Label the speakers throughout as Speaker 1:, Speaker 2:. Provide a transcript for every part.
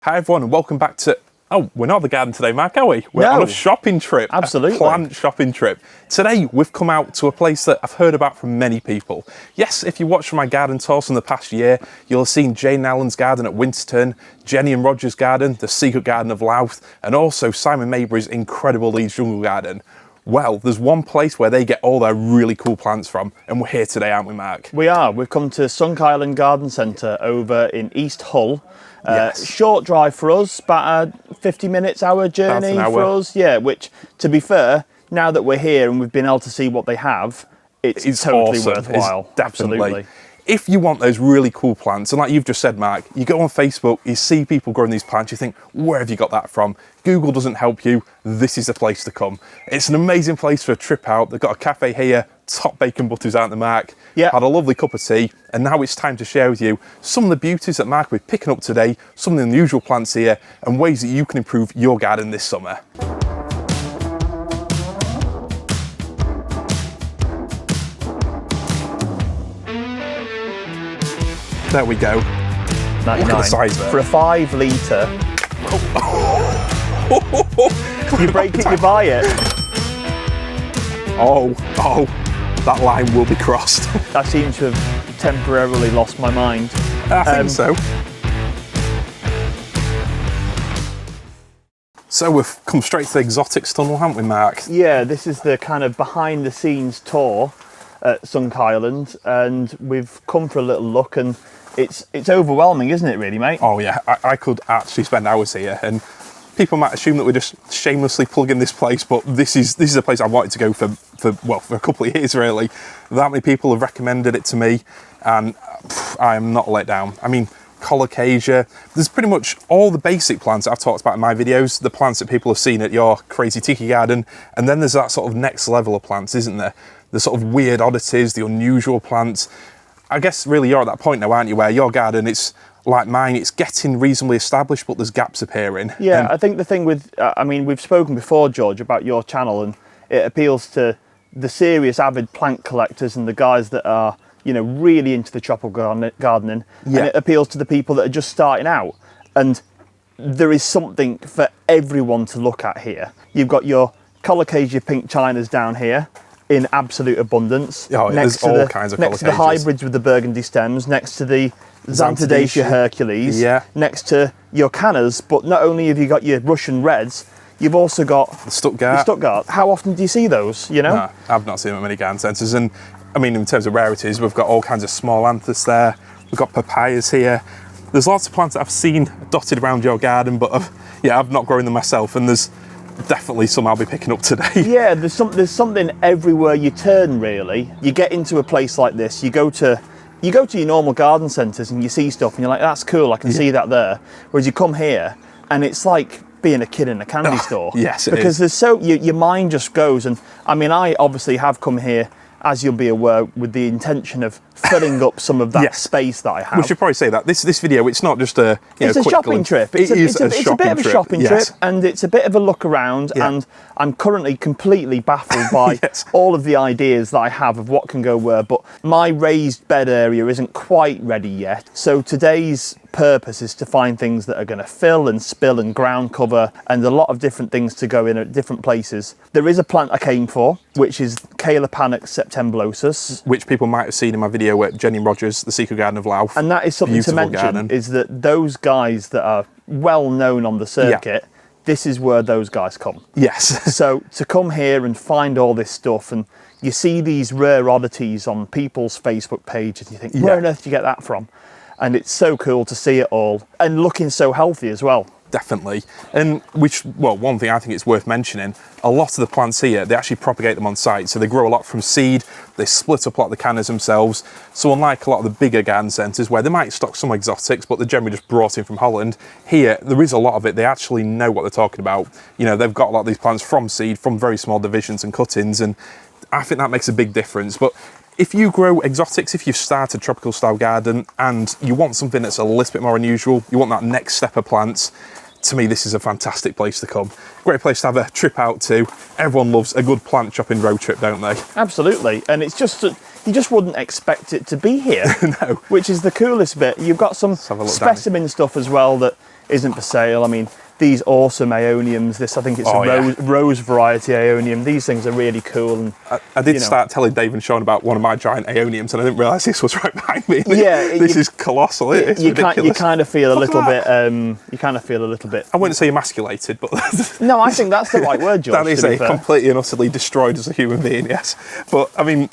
Speaker 1: Hi everyone and welcome back to, we're not at the garden today, Mark, are we? We're on a shopping trip.
Speaker 2: Absolutely.
Speaker 1: A plant shopping trip. Today we've come out to a place that I've heard about from many people. Yes, if you watched my garden tours from the past year, you'll have seen Jane Allen's garden at Winterton, Jenny and Roger's garden, the Secret Garden of Louth, and also Simon Maybury's incredible Leeds Jungle Garden. Well, there's one place where they get all their really cool plants from, and we're here today, aren't we, Mark?
Speaker 2: We are. We've come to Sunk Island Garden Centre over in East Hull.
Speaker 1: Yes.
Speaker 2: Short drive for us, about a 50 minutes, hour journey for us. Yeah, which, to be fair, now that we're here and we've been able to see what they have, it's totally
Speaker 1: awesome.
Speaker 2: worthwhile.
Speaker 1: It's definitely.
Speaker 2: Absolutely.
Speaker 1: If you want those really cool plants, and like you've just said, Mark, you go on Facebook, you see people growing these plants, you think, where have you got that from? Google doesn't help you. This is the place to come. It's an amazing place for a trip out. They've got a cafe here, top bacon butters, aren't they, Mark?
Speaker 2: Yeah.
Speaker 1: Had a lovely cup of tea, and now it's time to share with you some of the beauties that Mark will be picking up today, some of the unusual plants here, and ways that you can improve your garden this summer. There we go.
Speaker 2: 99.
Speaker 1: Look at the size there.
Speaker 2: For a 5 litre. You break it, you buy it.
Speaker 1: Oh, that line will be crossed.
Speaker 2: I seem to have temporarily lost my mind.
Speaker 1: I think so. So we've come straight to the exotics tunnel, haven't we, Mark?
Speaker 2: Yeah, this is the kind of behind the scenes tour at Sunk Island, and we've come for a little look, and it's overwhelming, isn't it, really, mate?
Speaker 1: Oh yeah, I could actually spend hours here, and people might assume that we're just shamelessly plugging this place, but this is a place I wanted to go for a couple of years, really. That many people have recommended it to me, and I am not let down. I mean, colocasia, there's pretty much all the basic plants that I've talked about in my videos, the plants that people have seen at your crazy Tiki garden, and then there's that sort of next level of plants, isn't there? The sort of weird oddities, the unusual plants. I guess really you're at that point now, aren't you, where your garden, it's like mine, it's getting reasonably established, but there's gaps appearing.
Speaker 2: Yeah, I think the thing with, I mean, we've spoken before, George, about your channel, and it appeals to the serious avid plant collectors and the guys that are, you know, really into the tropical gardening.
Speaker 1: Yeah.
Speaker 2: And it appeals to the people that are just starting out. And there is something for everyone to look at here. You've got your colocasia pink chinas down here in absolute abundance.
Speaker 1: Oh, there's all kinds of
Speaker 2: next to the hybrids with the burgundy stems, next to the Xanthodacia Hercules,
Speaker 1: yeah,
Speaker 2: next to your Cannas. But not only have you got your Russian reds, you've also got
Speaker 1: the Stuttgart.
Speaker 2: How often do you see those, you know?
Speaker 1: No, I've not seen them at many garden centres. And I mean, in terms of rarities, we've got all kinds of small anthus there. We've got papayas here. There's lots of plants that I've seen dotted around your garden, but I've not grown them myself. And there's definitely some I'll be picking up today.
Speaker 2: Yeah, there's something everywhere you turn, really. You get into a place like this, you go to your normal garden centres and you see stuff and you're like, that's cool, I can see that there. Whereas you come here and it's like being a kid in a candy store.
Speaker 1: Yes, it
Speaker 2: because
Speaker 1: is.
Speaker 2: There's your mind just goes. And I mean, I obviously have come here, as you'll be aware, with the intention of filling up some of that space that I have.
Speaker 1: We should probably say that this video, it's not just a
Speaker 2: it's a
Speaker 1: quick
Speaker 2: shopping trip. It's a bit of a shopping trip, and it's a bit of a look around.
Speaker 1: Yeah.
Speaker 2: And I'm currently completely baffled by all of the ideas that I have of what can go where. But my raised bed area isn't quite ready yet. So today's purpose is to find things that are going to fill and spill and ground cover, and a lot of different things to go in at different places. There is a plant I came for, which is Kalopanax septemblosus,
Speaker 1: which people might have seen in my video with Jenny and Rogers, the Secret Garden of Louth.
Speaker 2: And that is something to mention, is that those guys that are well known on the circuit, this is where those guys come.
Speaker 1: Yes.
Speaker 2: So to come here and find all this stuff, and you see these rare oddities on people's Facebook pages, and you think, where on earth do you get that from? And it's so cool to see it all, and looking so healthy as well.
Speaker 1: Definitely. And one thing I think it's worth mentioning, a lot of the plants here, they actually propagate them on site. So they grow a lot from seed, they split up a lot of the Cannas themselves. So unlike a lot of the bigger garden centres where they might stock some exotics, but they're generally just brought in from Holland, here there is a lot of it. They actually know what they're talking about. You know, they've got a lot of these plants from seed, from very small divisions and cuttings, and I think that makes a big difference. But if you grow exotics, if you've started a tropical style garden and you want something that's a little bit more unusual, you want that next step of plants, to me, this is a fantastic place to come. Great place to have a trip out to. Everyone loves a good plant shopping road trip, don't they?
Speaker 2: Absolutely. And it's just, you just wouldn't expect it to be here.
Speaker 1: No.
Speaker 2: Which is the coolest bit. You've got some specimen stuff as well that isn't for sale. I mean, these awesome Aeoniums, this, I think it's a rose variety Aeonium. These things are really cool. And
Speaker 1: I did start telling Dave and Shaun about one of my giant Aeoniums, and I didn't realise this was right behind me.
Speaker 2: Yeah,
Speaker 1: this is colossal. It's ridiculous.
Speaker 2: You kind of feel a little bit. You kind of feel a little bit.
Speaker 1: I wouldn't say emasculated, but
Speaker 2: no, I think that's the right word, George.
Speaker 1: That is completely and utterly destroyed as a human being. Yes, but I mean,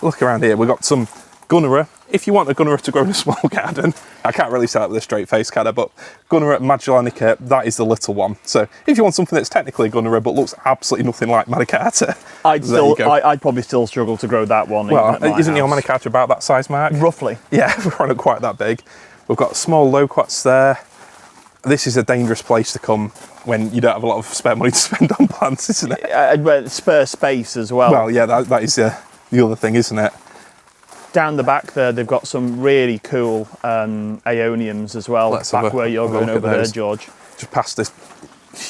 Speaker 1: look around here. We've got some Gunnera. If you want a Gunnera to grow in a small garden, I can't really say that with a straight face, can I? But Gunnera Magellanica, that is the little one. So if you want something that's technically a Gunnera but looks absolutely nothing like Manicata,
Speaker 2: I'd probably still struggle to grow that one.
Speaker 1: Well, isn't your Manicata about that size, Mark?
Speaker 2: Roughly.
Speaker 1: Yeah, we're not quite that big. We've got small loquats there. This is a dangerous place to come when you don't have a lot of spare money to spend on plants, isn't it?
Speaker 2: Spare space as well.
Speaker 1: Well, yeah, that is the other thing, isn't it?
Speaker 2: Down the back there, they've got some really cool Aeoniums as well. Back where you're going over there, George.
Speaker 1: Just past this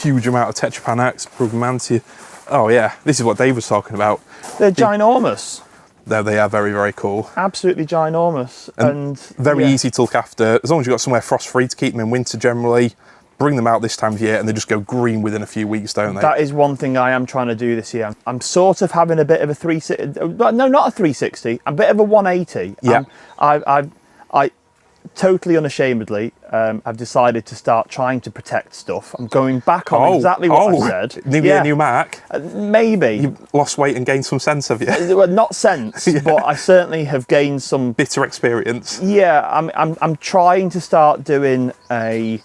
Speaker 1: huge amount of Tetrapanax, Bromeliads. Oh yeah, this is what Dave was talking about.
Speaker 2: They're ginormous.
Speaker 1: They are very, very cool.
Speaker 2: Absolutely ginormous. And
Speaker 1: very easy to look after. As long as you've got somewhere frost-free to keep them in winter generally. Bring them out this time of year and they just go green within a few weeks, don't they?
Speaker 2: That is one thing I am trying to do this year. I'm sort of having a bit of a 360, no, not a 360, a bit of a 180.
Speaker 1: Yeah.
Speaker 2: I totally unashamedly, I've decided to start trying to protect stuff. I'm going back on exactly what I said.
Speaker 1: New year, new Mark.
Speaker 2: Maybe.
Speaker 1: You've lost weight and gained some sense, have you?
Speaker 2: Well, not sense, but I certainly have gained some
Speaker 1: bitter experience.
Speaker 2: Yeah, I'm trying to start doing a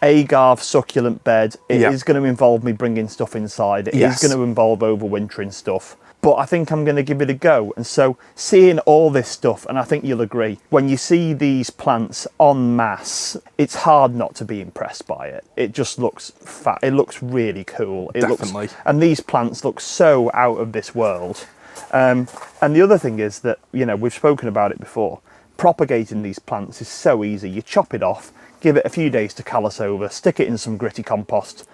Speaker 2: agave succulent bed. It is going to involve me bringing stuff inside. It is going to involve overwintering stuff. But I think I'm going to give it a go. And so seeing all this stuff, and I think you'll agree, when you see these plants en masse, it's hard not to be impressed by it. It just looks fat. It looks really cool.
Speaker 1: Definitely.
Speaker 2: And these plants look so out of this world. And the other thing is that, you know, we've spoken about it before. Propagating these plants is so easy. You chop it off, give it a few days to callus over, stick it in some gritty compost,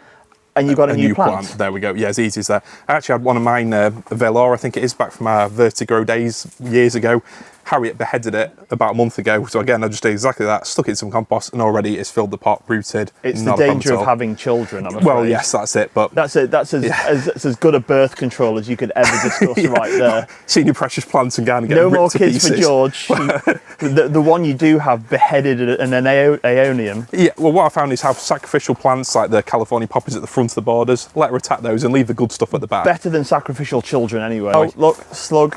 Speaker 2: and you've got a new plant.
Speaker 1: There we go. Yeah, as easy as that. I actually had one of mine, Velour, I think it is, back from our Vertigo days years ago. Harriet beheaded it about a month ago. So again, I just did exactly that, stuck it in some compost, and already it's filled the pot, rooted.
Speaker 2: It's the danger of having children, I'm afraid.
Speaker 1: Well, yes, that's it. But
Speaker 2: that's as good a birth control as you could ever discuss right there.
Speaker 1: Seeing your precious plants and garden
Speaker 2: no more kids for George. The one you do have beheaded in an Aeonium.
Speaker 1: Yeah, well, what I found is have sacrificial plants like the California poppies at the front of the borders. Let her attack those and leave the good stuff at the back.
Speaker 2: Better than sacrificial children, anyway. Oh, look, slug.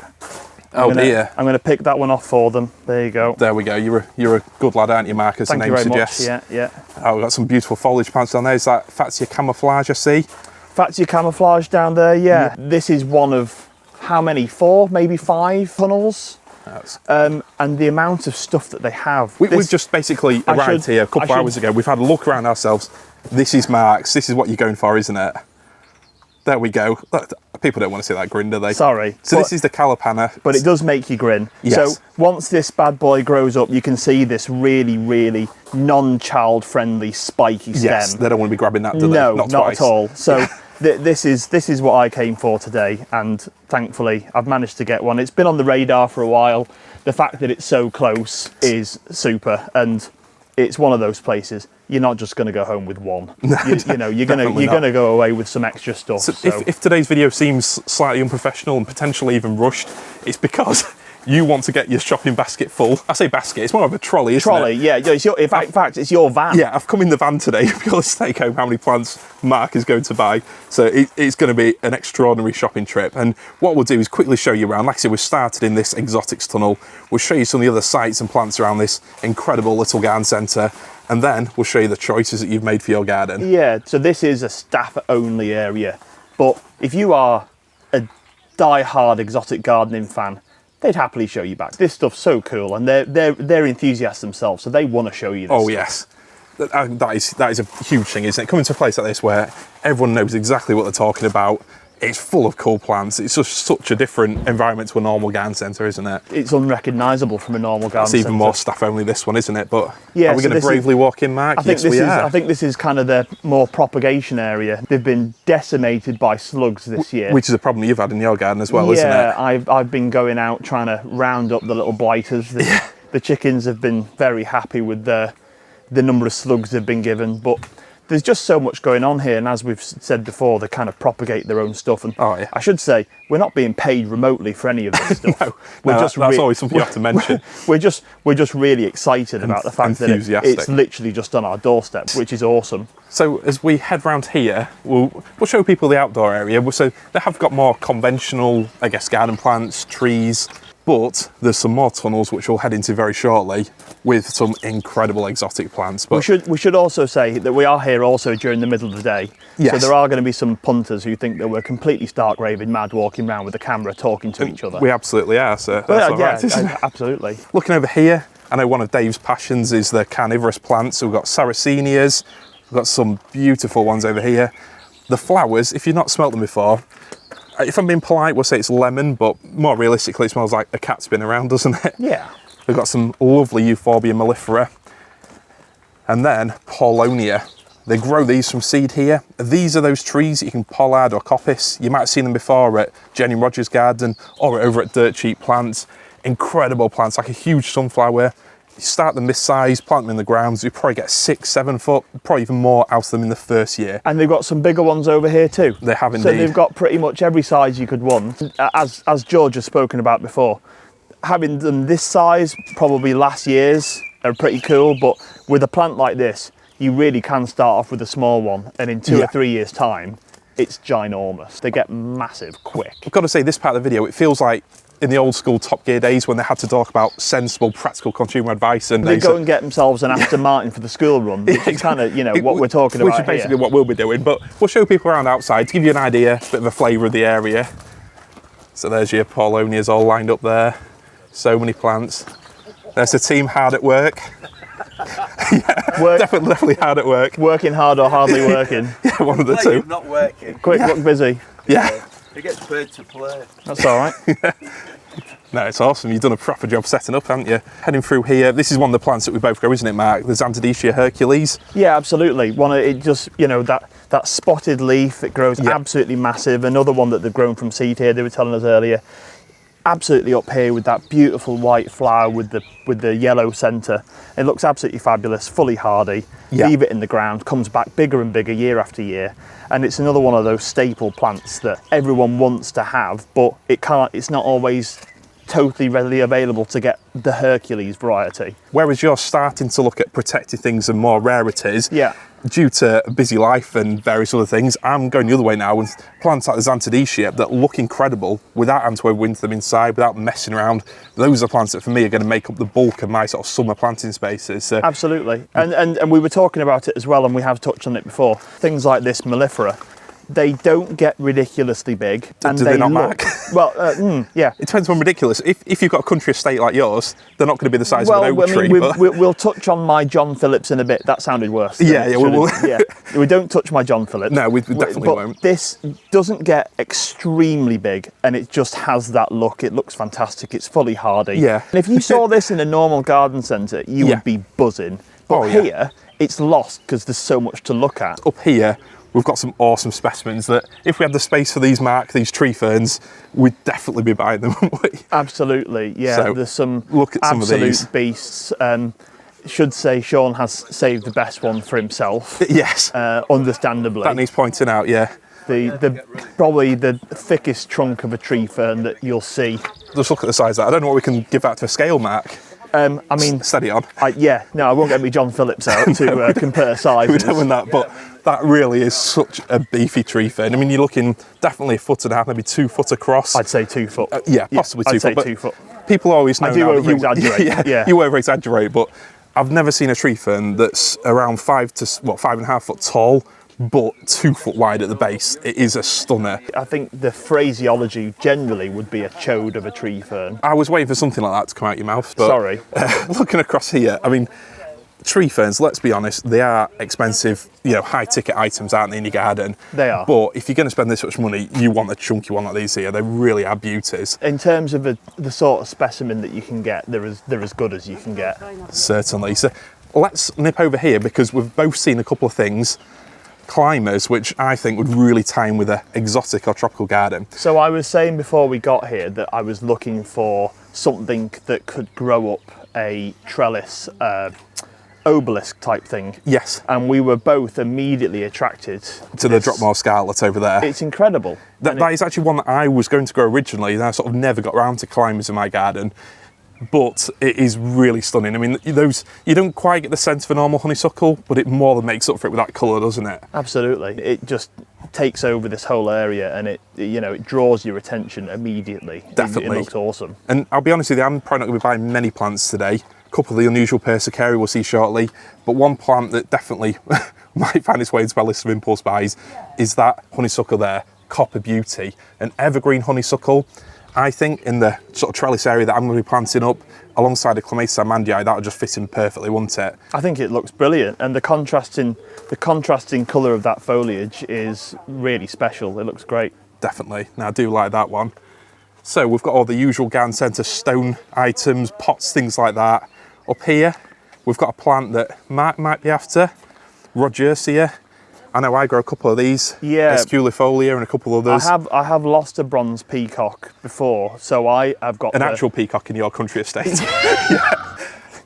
Speaker 1: Dear.
Speaker 2: I'm going to pick that one off for them. There you go.
Speaker 1: There we go. You're a good lad, aren't you, Mark, as the name suggests?
Speaker 2: Much. Yeah.
Speaker 1: Oh, we've got some beautiful foliage plants down there. Is that Fatsia camouflage, I see?
Speaker 2: Fatsia camouflage down there, yeah. This is one of, how many? 4, maybe 5 tunnels? And the amount of stuff that they have.
Speaker 1: We've just basically arrived here a couple of hours ago. We've had a look around ourselves. This is Mark's. This is what you're going for, isn't it? There we go. People don't want to see that grin, do they?
Speaker 2: Sorry.
Speaker 1: So this is the Kalopanax.
Speaker 2: But it does make you grin.
Speaker 1: Yes.
Speaker 2: So once this bad boy grows up, you can see this really, really non-child friendly spiky stem.
Speaker 1: Yes, they don't want to be grabbing that, do they?
Speaker 2: No, not at all. So this is what I came for today, and thankfully I've managed to get one. It's been on the radar for a while. The fact that it's so close is super, and it's one of those places you're not just going to go home with one. You know, you're going to go away with some extra stuff.
Speaker 1: So. If today's video seems slightly unprofessional and potentially even rushed, it's because you want to get your shopping basket full. I say basket, it's more of a trolley, isn't it?
Speaker 2: Trolley, yeah. In fact, it's your van.
Speaker 1: Yeah, I've come in the van today because to take home how many plants Mark is going to buy. So it's going to be an extraordinary shopping trip. And what we'll do is quickly show you around. Like I said, we started in this exotics tunnel. We'll show you some of the other sites and plants around this incredible little garden centre. And then we'll show you the choices that you've made for your garden.
Speaker 2: Yeah, so this is a staff-only area. But if you are a die-hard exotic gardening fan, they'd happily show you back. This stuff's so cool, and they're enthusiasts themselves, so they want to show you this.
Speaker 1: Oh, yes. That is a huge thing, isn't it? Coming to a place like this where everyone knows exactly what they're talking about. It's full of cool plants. It's just such a different environment to a normal garden centre, isn't it?
Speaker 2: It's unrecognisable from a normal garden centre.
Speaker 1: It's even more staff only, this one, isn't it? But
Speaker 2: yeah,
Speaker 1: are we going to bravely walk in, Mark?
Speaker 2: Yes, we are. I think this is kind of the more propagation area. They've been decimated by slugs this year.
Speaker 1: Which is a problem you've had in your garden as well, isn't it?
Speaker 2: Yeah, I've been going out trying to round up the little blighters. The chickens have been very happy with the the number of slugs they've been given, but there's just so much going on here, and as we've said before, they kind of propagate their own stuff. And
Speaker 1: Oh, yeah.
Speaker 2: I should say, we're not being paid remotely for any of this stuff.
Speaker 1: That's always something you have to mention.
Speaker 2: we're just really excited about the fact that it's literally just on our doorstep, which is awesome.
Speaker 1: So as we head round here, we'll show people the outdoor area. So they have got more conventional, I guess, garden plants, trees, but there's some more tunnels which we'll head into very shortly with some incredible exotic plants. But
Speaker 2: we should also say that we are here also during the middle of the day.
Speaker 1: Yes.
Speaker 2: So there are going to be some punters who think that we're completely stark raving mad walking around with the camera talking to each other.
Speaker 1: We absolutely are, sir.
Speaker 2: Well, yeah, absolutely.
Speaker 1: Looking over here, I know one of Dave's passions is the carnivorous plants. So we've got sarracenias, we've got some beautiful ones over here. The flowers, if you've not smelt them before, if I'm being polite, we'll say it's lemon, but more realistically, it smells like a cat's been around, doesn't it?
Speaker 2: Yeah.
Speaker 1: We've got some lovely Euphorbia mellifera. And then Paulownia. They grow these from seed here. These are those trees that you can pollard or coppice. You might have seen them before at Jenny Rogers' garden or over at Dirt Cheap Plants. Incredible plants, like a huge sunflower. You start them this size, plant them in the ground, you probably get 6, 7 foot, probably even more out of them in the first year.
Speaker 2: And they've got some bigger ones over here too.
Speaker 1: They have indeed.
Speaker 2: So they've got pretty much every size you could want. As George has spoken about before, having them this size, probably last year's, are pretty cool, but with a plant like this, you really can start off with a small one, and in 2 or 3 years' time, it's ginormous. They get massive quick.
Speaker 1: I've got to say, this part of the video, it feels like in the old school Top Gear days when they had to talk about sensible, practical consumer advice. And
Speaker 2: they go and get themselves an Aston Martin for the school run, which is kind of, what we're talking about.
Speaker 1: Which is basically what we'll be doing, but we'll show people around outside to give you an idea, a bit of a flavour of the area. So there's your Paulownias all lined up there. So many plants. There's the team hard at work. Definitely hard at work.
Speaker 2: Working hard or hardly working.
Speaker 1: Yeah, one of the two.
Speaker 3: Not working.
Speaker 2: Quick, look busy.
Speaker 1: Yeah.
Speaker 3: It gets paid to play.
Speaker 2: That's all right.
Speaker 1: No, it's awesome. You've done a proper job setting up, haven't you? Heading through here, this is one of the plants that we both grow, isn't it, Mark? The Xanthodycia Hercules.
Speaker 2: Yeah, absolutely. That spotted leaf, it grows absolutely massive. Another one that they've grown from seed here, they were telling us earlier. Absolutely up here with that beautiful white flower with the yellow centre. It looks absolutely fabulous, fully hardy.
Speaker 1: Yeah.
Speaker 2: Leave it in the ground, comes back bigger and bigger year after year. And it's another one of those staple plants that everyone wants to have, but it's not always totally readily available to get the Hercules variety.
Speaker 1: Whereas you're starting to look at protected things and more rarities, due to a busy life and various other things, I'm going the other way now with plants like the Xanthodycia that look incredible without having to overwinter them inside, without messing around. Those are plants that for me are going to make up the bulk of my sort of summer planting spaces. So.
Speaker 2: Absolutely. And we were talking about it as well, and we have touched on it before. Things like this mellifera, they don't get ridiculously big. And
Speaker 1: do they not, Mark?
Speaker 2: Well, yeah.
Speaker 1: It depends on ridiculous. If you've got a country estate like yours, they're not going to be the size of an oak tree.
Speaker 2: We'll touch on my John Phillips in a bit. That sounded worse. We don't touch my John Phillips.
Speaker 1: No, we definitely won't.
Speaker 2: This doesn't get extremely big, and it just has that look. It looks fantastic. It's fully hardy.
Speaker 1: Yeah.
Speaker 2: And if you saw this in a normal garden centre, you would be buzzing. But here, it's lost because there's so much to look at.
Speaker 1: Up here, we've got some awesome specimens that if we had the space for these, Mark, these tree ferns, we'd definitely be buying them, wouldn't we?
Speaker 2: Absolutely, yeah.
Speaker 1: So,
Speaker 2: there's some
Speaker 1: look at some
Speaker 2: absolute
Speaker 1: of these
Speaker 2: beasts. Should say Shaun has saved the best one for himself.
Speaker 1: Yes.
Speaker 2: Understandably.
Speaker 1: That needs pointing out, yeah.
Speaker 2: Probably the thickest trunk of a tree fern that you'll see.
Speaker 1: Just look at the size of that. I don't know what we can give that to a scale, Mark.
Speaker 2: I mean,
Speaker 1: steady on.
Speaker 2: I won't get me John Phillips out to compare sizes.
Speaker 1: We don't want that, but that really is such a beefy tree fern. I mean, you're looking definitely 1.5 foot, maybe 2 foot across.
Speaker 2: I'd say 2 foot.
Speaker 1: Possibly 2
Speaker 2: I'd
Speaker 1: foot.
Speaker 2: Say 2 foot.
Speaker 1: People always know.
Speaker 2: I do over-exaggerate.
Speaker 1: You over-exaggerate, but I've never seen a tree fern that's around 5.5 foot tall, but 2 foot wide at the base. It is a stunner.
Speaker 2: I think the phraseology generally would be a chode of a tree fern.
Speaker 1: I was waiting for something like that to come out your mouth. But,
Speaker 2: sorry.
Speaker 1: Looking across here, I mean, tree ferns, let's be honest, they are expensive, high ticket items, aren't they, in your garden?
Speaker 2: They are.
Speaker 1: But if you're going to spend this much money, you want a chunky one like these here. They really are beauties.
Speaker 2: In terms of the sort of specimen that you can get, they're as good as you can get.
Speaker 1: Certainly. So let's nip over here because we've both seen a couple of things. Climbers, which I think would really tie in with an exotic or tropical garden.
Speaker 2: So I was saying before we got here that I was looking for something that could grow up a trellis obelisk type thing.
Speaker 1: Yes.
Speaker 2: And we were both immediately attracted
Speaker 1: To the Dropmore Scarlet over there.
Speaker 2: It's incredible.
Speaker 1: That is actually one that I was going to grow originally, and I sort of never got around to climbers in my garden. But it is really stunning. I mean, those, you don't quite get the sense of a normal honeysuckle, but it more than makes up for it with that colour, doesn't it?
Speaker 2: Absolutely. It just takes over this whole area, and it draws your attention immediately.
Speaker 1: Definitely.
Speaker 2: It looks awesome.
Speaker 1: And I'll be honest with you, I'm probably not going to be buying many plants today. A couple of the unusual persicaria we'll see shortly, but one plant that definitely might find its way into my list of impulse buys is that honeysuckle there, Copper Beauty, an evergreen honeysuckle. I think in the sort of trellis area that I'm going to be planting up alongside a Clematis armandii, that would just fit in perfectly, wouldn't it?
Speaker 2: I think it looks brilliant, and the contrasting colour of that foliage is really special. It looks great.
Speaker 1: Definitely. Now, I do like that one. So we've got all the usual garden centre stone items, pots, things like that. Up here, we've got a plant that Mark might be after, Rodgersia. I know I grow a couple of these,
Speaker 2: yeah,
Speaker 1: Esculifolia and a couple others.
Speaker 2: I have lost a bronze peacock before, so I have got
Speaker 1: an actual peacock in your country estate.
Speaker 2: Yeah.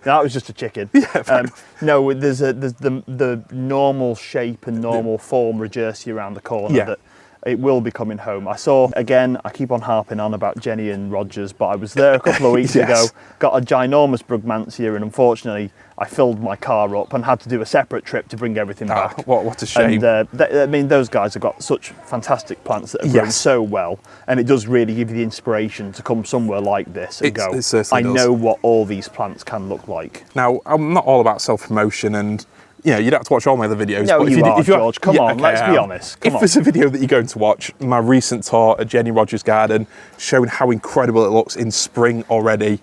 Speaker 2: That was just a chicken.
Speaker 1: Yeah,
Speaker 2: no, there's the normal shape and normal form Rodgersia around the corner that it will be coming home. I saw, again, I keep on harping on about Jenny and Rogers, but I was there a couple of weeks ago, got a ginormous Brugmansia, and unfortunately I filled my car up and had to do a separate trip to bring everything back.
Speaker 1: What a shame.
Speaker 2: And I mean, those guys have got such fantastic plants that have grown so well, and it does really give you the inspiration to come somewhere like this and go, I know what all these plants can look like.
Speaker 1: Now, I'm not all about self-promotion, and you don't have to watch all my other videos.
Speaker 2: No,
Speaker 1: but
Speaker 2: if George, come on, let's be honest.
Speaker 1: If there's a video that you're going to watch, my recent tour at Jenny Rogers' garden, showing how incredible it looks in spring already.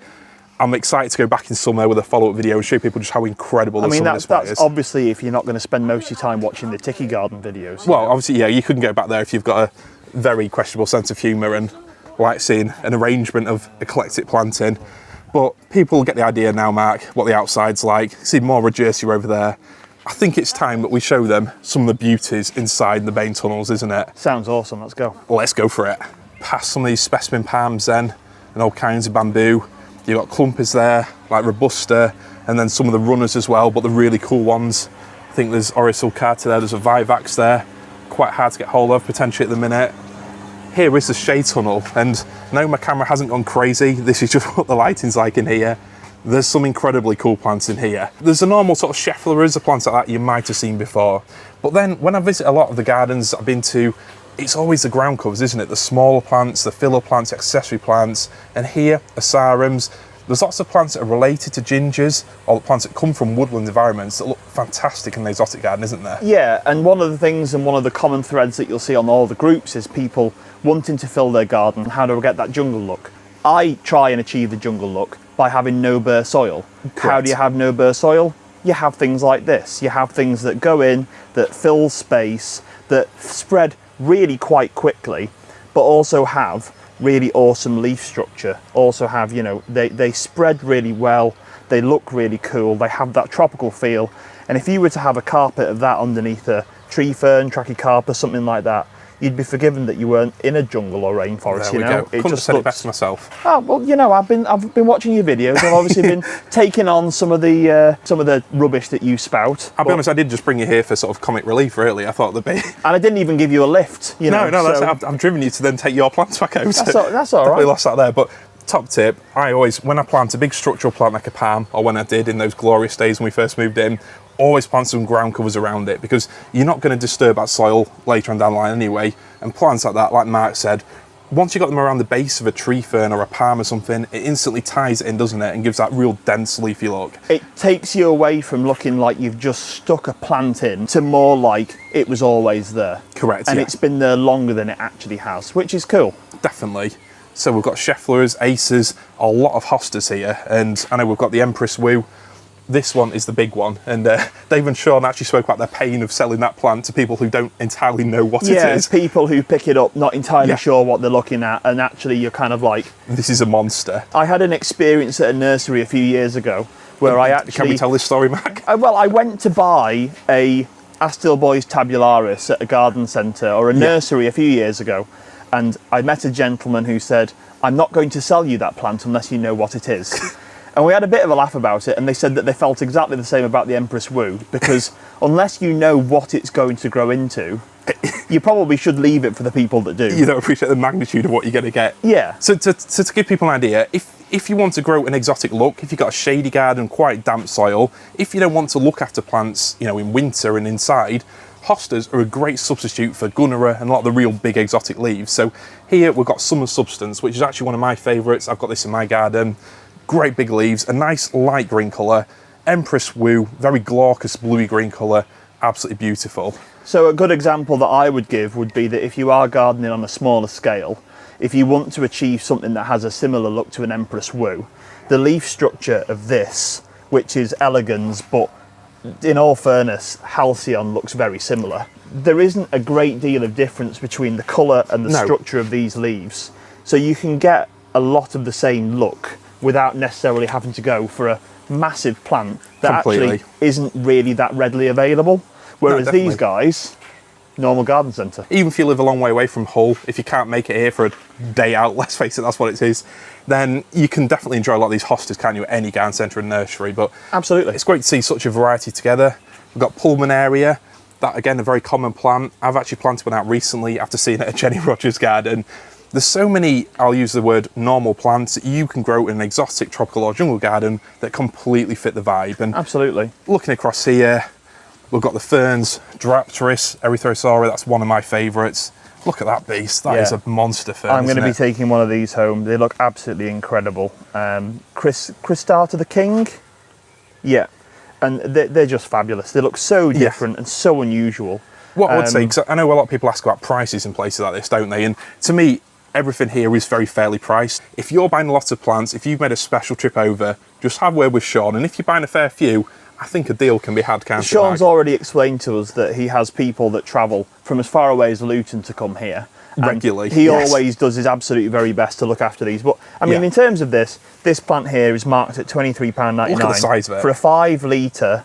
Speaker 1: I'm excited to go back in summer with a follow-up video and show people just how incredible the summer display is.
Speaker 2: That's obviously if you're not going to spend most of your time watching the Tiki garden videos.
Speaker 1: Well, obviously, you couldn't go back there if you've got a very questionable sense of humour and like seeing an arrangement of eclectic planting. But people get the idea now, Mark, what the outside's like. See more Rodgersia over there. I think it's time that we show them some of the beauties inside the main tunnels, isn't it?
Speaker 2: Sounds awesome, let's go.
Speaker 1: Let's go for it. Past some of these specimen palms then, and all kinds of bamboo. You've got clumpers there, like Robusta, and then some of the runners as well, but the really cool ones. I think there's Oris sulcata there, there's a Vivax there. Quite hard to get hold of, potentially at the minute. Here is the shade tunnel, and no, my camera hasn't gone crazy. This is just what the lighting's like in here. There's some incredibly cool plants in here. There's a normal sort of Scheffleras, the plants like that you might have seen before. But then when I visit a lot of the gardens I've been to, it's always the ground covers, isn't it? The smaller plants, the filler plants, accessory plants. And here, Asarums. There's lots of plants that are related to gingers, or the plants that come from woodland environments that look fantastic in an exotic garden, isn't there?
Speaker 2: Yeah, and one of the things and one of the common threads that you'll see on all the groups is people wanting to fill their garden. How do I get that jungle look? I try and achieve the jungle look by having no bare soil. Correct. How do you have no bare soil? You have things like this. You have things that go in, that fill space, that spread really quite quickly, but also have really awesome leaf structure. Also have, they spread really well, they look really cool, they have that tropical feel. And if you were to have a carpet of that underneath a tree fern, Trachycarpus, something like that, you'd be forgiven that you weren't in a jungle or rainforest.
Speaker 1: There we go. Couldn't have said it best myself.
Speaker 2: Oh well, I've been watching your videos. I've obviously been taking on some of the rubbish that you spout.
Speaker 1: I'll be honest, I did just bring you here for sort of comic relief, really. I thought there'd be.
Speaker 2: And I didn't even give you a lift.
Speaker 1: I've driven you to then take your plants back out.
Speaker 2: That's all right.
Speaker 1: Definitely lost that there, but. Top tip, I always, when I plant a big structural plant like a palm, or when I did in those glorious days when we first moved in, always plant some ground covers around it, because you're not going to disturb that soil later on down the line anyway. And plants like that, like Mark said, once you've got them around the base of a tree fern or a palm or something, it instantly ties it in, doesn't it? And gives that real dense leafy look.
Speaker 2: It takes you away from looking like you've just stuck a plant in to more like it was always there.
Speaker 1: Correct,
Speaker 2: and it's been there longer than it actually has, which is cool.
Speaker 1: Definitely. So we've got Scheffleras, Aces, a lot of hostas here, and I know we've got the Empress Wu. This one is the big one, and Dave and Shaun actually spoke about the pain of selling that plant to people who don't entirely know what it is.
Speaker 2: Yeah, people who pick it up not entirely sure what they're looking at, and actually you're kind of like...
Speaker 1: This is a monster.
Speaker 2: I had an experience at a nursery a few years ago where I actually...
Speaker 1: Can we tell this story, Mac?
Speaker 2: Well, I went to buy a Astilbois tabularis at a garden centre or a nursery a few years ago, and I met a gentleman who said, I'm not going to sell you that plant unless you know what it is. And we had a bit of a laugh about it, and they said that they felt exactly the same about the Empress Wu, because unless you know what it's going to grow into, you probably should leave it for the people that do.
Speaker 1: You don't appreciate the magnitude of what you're going to get.
Speaker 2: Yeah.
Speaker 1: So to give people an idea, if you want to grow an exotic look, if you've got a shady garden, quite damp soil, if you don't want to look after plants, you know, in winter and inside, hostas are a great substitute for gunnera and a lot of the real big exotic leaves. So here we've got Summer Substance, which is actually one of my favourites. I've got this in my garden. Great big leaves, a nice light green colour. Empress Wu, very glaucous bluey green colour, absolutely beautiful.
Speaker 2: So a good example that I would give would be that if you are gardening on a smaller scale, if you want to achieve something that has a similar look to an Empress Wu, the leaf structure of this, which is elegans, but in all fairness, Halcyon looks very similar. There isn't a great deal of difference between the colour and the structure of these leaves. So you can get a lot of the same look without necessarily having to go for a massive plant that actually isn't really that readily available. Whereas these guys, normal garden centre.
Speaker 1: Even if you live a long way away from Hull, if you can't make it here for a day out, let's face it, that's what it is, then you can definitely enjoy a lot of these hostas, can't you, at any garden centre and nursery. But
Speaker 2: absolutely,
Speaker 1: it's great to see such a variety together. We've got Pulmonaria, that again, a very common plant. I've actually planted one out recently after seeing it at Jenny Rogers' garden. There's so many, I'll use the word normal plants, that you can grow in an exotic tropical or jungle garden that completely fit the vibe. And
Speaker 2: absolutely.
Speaker 1: Looking across here, we've got the ferns, Drapteris, Erythrosaura, that's one of my favourites. Look at that beast, that is a monster fern.
Speaker 2: I'm going to be taking one of these home. They look absolutely incredible. Cristata the King? Yeah, and they're just fabulous. They look so different and so unusual.
Speaker 1: What I would say, because I know a lot of people ask about prices in places like this, don't they? And to me, everything here is very fairly priced. If you're buying lots of plants, if you've made a special trip over, just have a word with Shaun, and if you're buying a fair few, I think a deal can be had, can't it?
Speaker 2: Shaun's already explained to us that he has people that travel from as far away as Luton to come here.
Speaker 1: Regularly.
Speaker 2: He always does his absolute very best to look after these. But I mean, in terms of this plant here is marked at £23.99.
Speaker 1: Look at the size of it.
Speaker 2: For a 5 litre.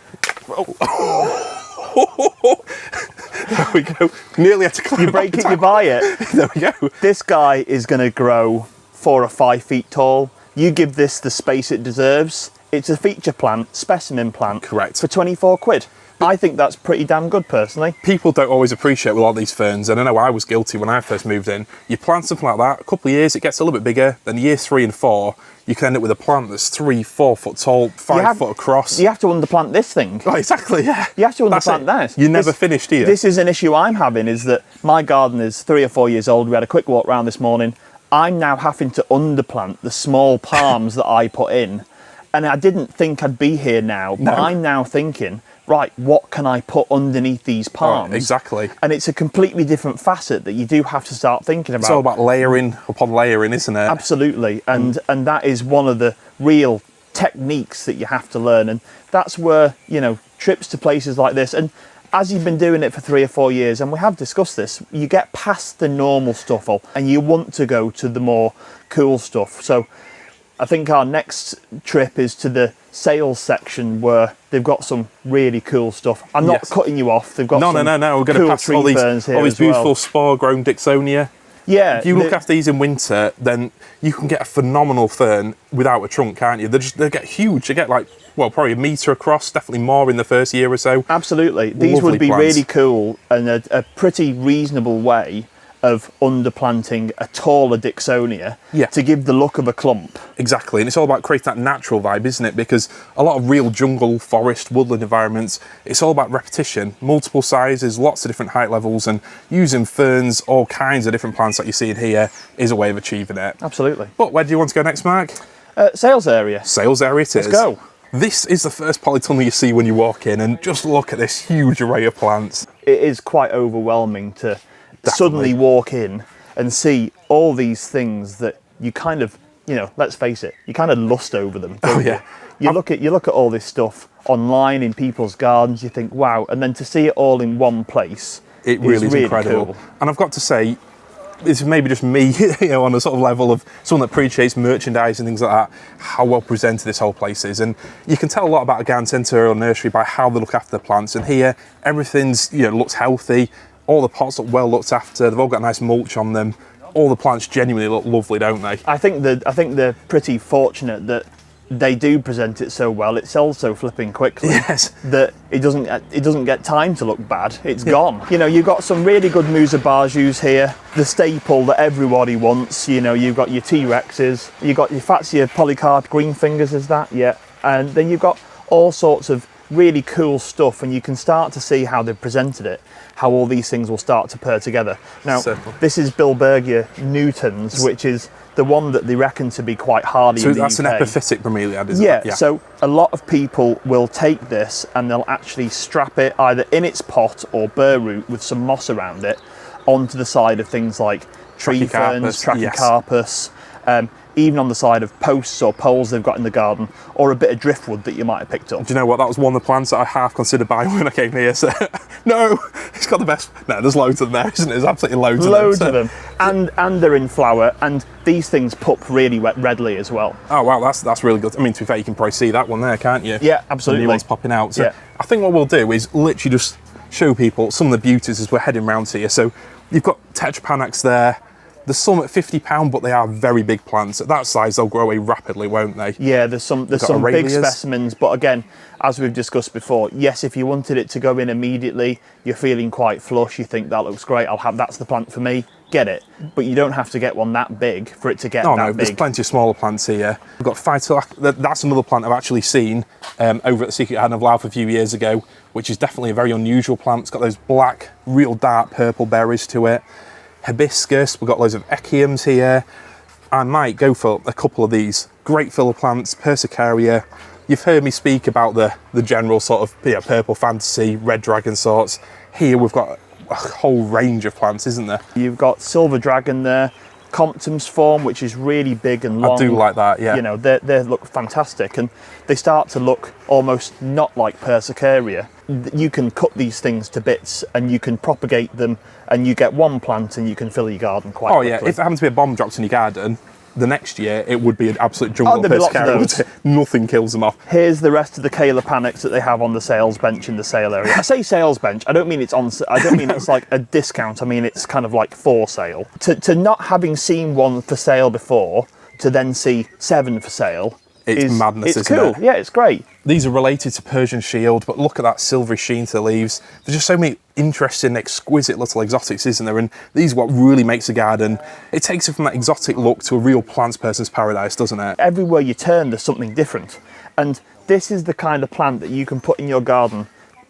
Speaker 1: There we go. Nearly had to climb.
Speaker 2: You break it, you buy it.
Speaker 1: There we go.
Speaker 2: This guy is going to grow 4 or 5 feet tall. You give this the space it deserves. It's a feature plant, specimen plant.
Speaker 1: Correct.
Speaker 2: For 24 quid. I think that's pretty damn good, personally.
Speaker 1: People don't always appreciate with all these ferns, and I know I was guilty when I first moved in. You plant something like that, a couple of years, it gets a little bit bigger, then year 3 and 4, you can end up with a plant that's 3-4 foot tall, 5 foot across.
Speaker 2: You have to underplant this thing.
Speaker 1: Oh, exactly, yeah.
Speaker 2: You have to underplant that.
Speaker 1: You're never finished here.
Speaker 2: This is an issue I'm having, is that my garden is 3 or 4 years old. We had a quick walk round this morning. I'm now having to underplant the small palms that I put in. And I didn't think I'd be here now, but I'm now thinking, right, what can I put underneath these palms?
Speaker 1: Right, exactly.
Speaker 2: And it's a completely different facet that you do have to start thinking about.
Speaker 1: It's all about layering upon layering, isn't it?
Speaker 2: Absolutely. And that is one of the real techniques that you have to learn. And that's where, you know, trips to places like this, and as you've been doing it for 3 or 4 years, and we have discussed this, you get past the normal stuff and you want to go to the more cool stuff. So I think our next trip is to the sales section where they've got some really cool stuff. I'm not cutting you off. They've got
Speaker 1: no. We're going to pass all these beautiful spore-grown Dixonia.
Speaker 2: Yeah.
Speaker 1: If you look after these in winter, then you can get a phenomenal fern without a trunk, can't you? They get huge. They get like, well, probably 1 metre across, definitely more in the first year or so.
Speaker 2: Absolutely. These would be really cool and a pretty reasonable way of underplanting a taller Dixonia to give the look of a clump.
Speaker 1: Exactly, and it's all about creating that natural vibe, isn't it? Because a lot of real jungle, forest, woodland environments, it's all about repetition, multiple sizes, lots of different height levels, and using ferns, all kinds of different plants that you're seeing here is a way of achieving it.
Speaker 2: Absolutely.
Speaker 1: But where do you want to go next, Mark?
Speaker 2: Sales area.
Speaker 1: Sales area it is.
Speaker 2: Let's go.
Speaker 1: This is the first polytunnel you see when you walk in, and just look at this huge array of plants.
Speaker 2: It is quite overwhelming to suddenly walk in and see all these things that you kind of, you know, let's face it, you kind of lust over them.
Speaker 1: Oh yeah.
Speaker 2: You look at all this stuff online in people's gardens, you think, wow, and then to see it all in one place,
Speaker 1: it really is incredible. Cool. And I've got to say, it's maybe just me, you know, on a sort of level of someone that appreciates merchandise and things like that, how well presented this whole place is. And you can tell a lot about a garden centre or nursery by how they look after the plants. And here, everything's, you know, looks healthy. All the pots look well looked after. They've all got nice mulch on them. All the plants genuinely look lovely, don't they?
Speaker 2: I think they're pretty fortunate that they do present it so well. It sells so flipping quickly
Speaker 1: Yes.
Speaker 2: that it doesn't get time to look bad. It's gone. You know, you've got some really good Musa basjoos here. The staple that everybody wants. You know, you've got your T-Rexes, you've got your Fatsia polycarp green fingers, is that? Yeah. And then you've got all sorts of really cool stuff, and you can start to see how they've presented it, how all these things will start to pair together. Now, this is Bilbergia nutans, which is the one that they reckon to be quite hardy in the
Speaker 1: that's
Speaker 2: UK.
Speaker 1: an epiphytic bromeliad, isn't it?
Speaker 2: Yeah, so a lot of people will take this and they'll actually strap it either in its pot or burr root with some moss around it onto the side of things like tree ferns, Trachycarpus, even on the side of posts or poles they've got in the garden, or a bit of driftwood that you might have picked up.
Speaker 1: Do you know what? That was one of the plants that I half considered buying when I came here. So, no, it's got the best. No, there's loads of them there, isn't it? There's absolutely loads of them.
Speaker 2: Loads of them. And they're in flower, and these things pup really readily as well.
Speaker 1: Oh, wow, that's really good. I mean, to be fair, you can probably see that one there, can't you?
Speaker 2: Yeah, absolutely.
Speaker 1: The new one's popping out. So
Speaker 2: yeah.
Speaker 1: I think what we'll do is literally just show people some of the beauties as we're heading round here. So you've got Tetrapanax there. There's some at £50, but they are very big plants. At that size, they'll grow away rapidly, won't they?
Speaker 2: Yeah, there's some big specimens, but again, as we've discussed before, yes, if you wanted it to go in immediately, you're feeling quite flush, you think that looks great, that's the plant for me, get it. But you don't have to get one that big for it to get that big.
Speaker 1: There's plenty of smaller plants here. We've got Phytolac, that's another plant I've actually seen over at the Secret Garden of Louth a few years ago, which is definitely a very unusual plant. It's got those black, real dark purple berries to it. Hibiscus, we've got loads of Hedychiums here. I might go for a couple of these. Great filler plants, Persicaria. You've heard me speak about the general sort of purple fantasy, red dragon sorts. Here we've got a whole range of plants, isn't there?
Speaker 2: You've got silver dragon there, Compton's form, which is really big and long.
Speaker 1: I do like that, yeah.
Speaker 2: You know, they look fantastic, and they start to look almost not like Persicaria. You can cut these things to bits and you can propagate them, and you get one plant and you can fill your garden quite quickly.
Speaker 1: Yeah, if there happens to be a bomb dropped in your garden, the next year it would be an absolute jungle of Persicaria. Nothing kills them off. Here's
Speaker 2: the rest of the Kalopanax that they have on the sales bench in the sale area. I say sales bench, I don't mean it's on. I don't mean it's like a discount. I mean it's kind of like for sale. To not having seen one for sale before, to then see 7 for sale.
Speaker 1: It's madness,
Speaker 2: it's
Speaker 1: isn't
Speaker 2: cool.
Speaker 1: it?
Speaker 2: Yeah, it's great.
Speaker 1: These are related to Persian shield, but look at that silvery sheen to the leaves. There's just so many interesting, exquisite little exotics, isn't there? And these are what really makes a garden. It takes it from that exotic look to a real plant person's paradise, doesn't it?
Speaker 2: Everywhere you turn, there's something different. And this is the kind of plant that you can put in your garden.